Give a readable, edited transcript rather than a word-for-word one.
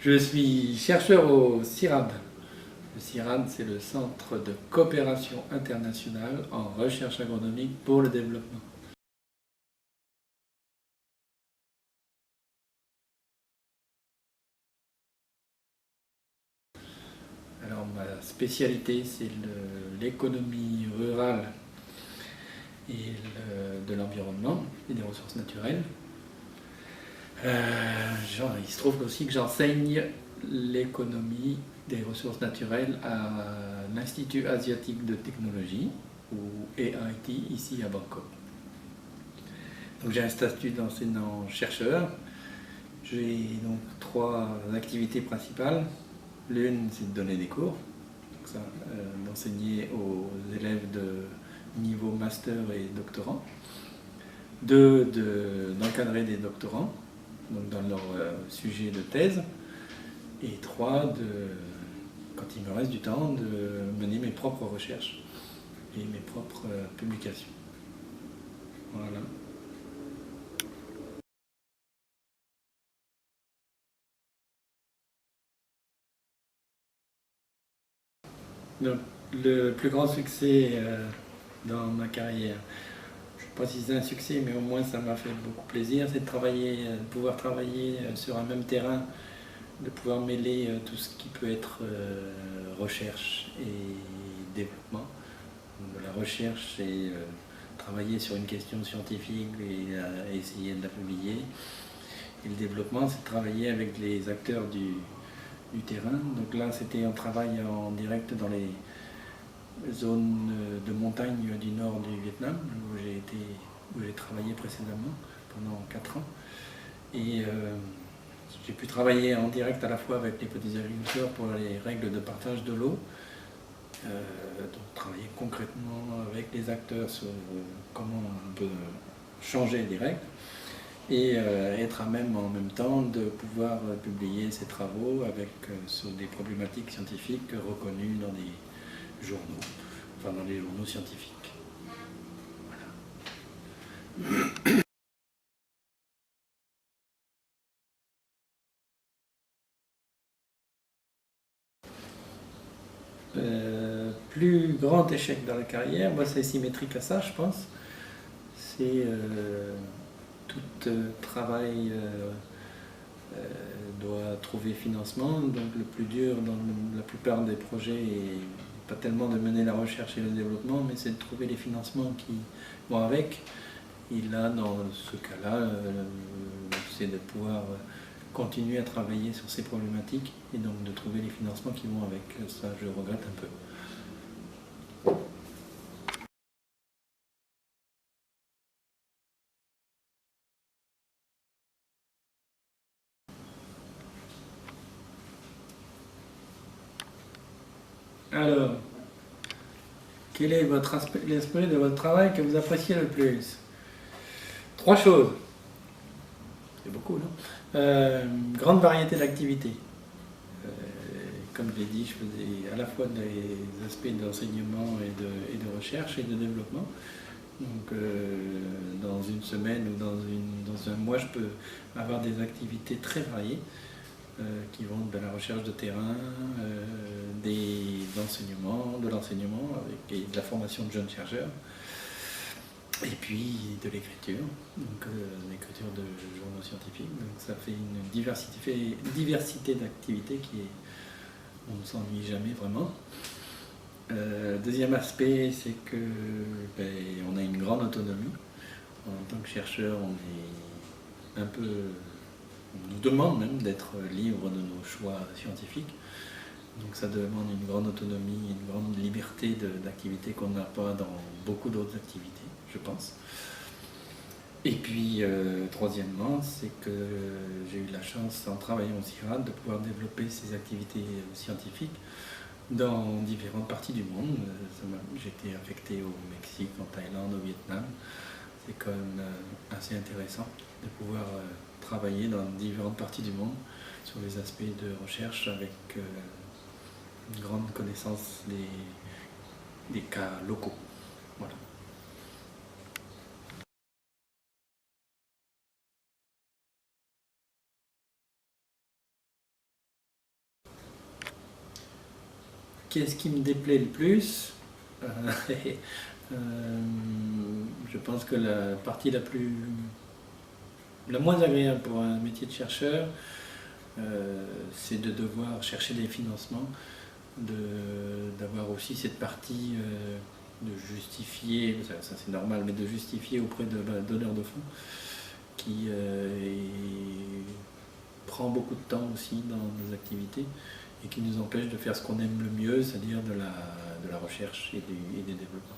Je suis chercheur au CIRAD. Le CIRAD, c'est le Centre de coopération internationale en recherche agronomique pour le développement. Alors ma spécialité, c'est l'économie rurale et de l'environnement et des ressources naturelles. Il se trouve aussi que j'enseigne l'économie des ressources naturelles à l'Institut asiatique de technologie, ou AIT, ici à Bangkok. Donc j'ai un statut d'enseignant-chercheur. J'ai donc 3 activités principales. L'une, c'est de donner des cours, d'enseigner aux élèves de niveau master et doctorant. 2, d'encadrer des doctorants donc dans leur sujet de thèse. Et 3, quand il me reste du temps, de mener mes propres recherches et mes propres publications. Voilà. Donc, le plus grand succès dans ma carrière, je ne sais pas si c'est un succès, mais au moins ça m'a fait beaucoup plaisir, c'est de pouvoir travailler sur un même terrain, de pouvoir mêler tout ce qui peut être recherche et développement. Donc, de la recherche, c'est travailler sur une question scientifique et essayer de la publier. Et le développement, c'est de travailler avec les acteurs du terrain. Donc là, on travaille en direct dans les zones de montagne du nord du Vietnam, où j'ai travaillé précédemment pendant 4 ans. Et j'ai pu travailler en direct à la fois avec les petits agriculteurs pour les règles de partage de l'eau, donc travailler concrètement avec les acteurs sur comment on peut changer les règles, et être à même en même temps de pouvoir publier ces travaux sur des problématiques scientifiques reconnues dans des journaux, enfin dans les journaux scientifiques. Voilà. Plus grand échec dans la carrière, moi c'est symétrique à ça je pense. C'est tout travail doit trouver financement, donc le plus dur dans la plupart des projets est pas tellement de mener la recherche et le développement, mais c'est de trouver les financements qui vont avec. Et là, dans ce cas-là, c'est de pouvoir continuer à travailler sur ces problématiques et donc de trouver les financements qui vont avec. Ça, je regrette un peu. Alors, quel est l'esprit de votre travail que vous appréciez le plus? 3 choses. C'est beaucoup, non? Grande variété d'activités. Comme je l'ai dit, je faisais à la fois des aspects d'enseignement et de recherche et de développement. Donc dans une semaine ou dans un mois, je peux avoir des activités très variées qui vont de la recherche de terrain, de l'enseignement et de la formation de jeunes chercheurs. Et puis de l'écriture, donc l'écriture de journaux scientifiques. Donc ça fait une diversité d'activités on ne s'ennuie jamais vraiment. Deuxième aspect, c'est que on a une grande autonomie. En tant que chercheur, on nous demande même d'être libre de nos choix scientifiques. Donc ça demande une grande autonomie, une grande liberté d'activité qu'on n'a pas dans beaucoup d'autres activités, je pense. Et puis, troisièmement, c'est que j'ai eu la chance, en travaillant au CIRAD, de pouvoir développer ces activités scientifiques dans différentes parties du monde. J'ai été affecté au Mexique, en Thaïlande, au Vietnam. C'est quand même assez intéressant de pouvoir travailler dans différentes parties du monde sur les aspects de recherche avec une grande connaissance des cas locaux. Voilà. Qu'est-ce qui me déplaît le plus? Je pense que la partie la moins agréable pour un métier de chercheur, c'est de devoir chercher des financements, d'avoir aussi cette partie de justifier, ça c'est normal, mais de justifier auprès de donneurs de fonds, qui prend beaucoup de temps aussi dans nos activités et qui nous empêche de faire ce qu'on aime le mieux, c'est-à-dire de la recherche et du développement.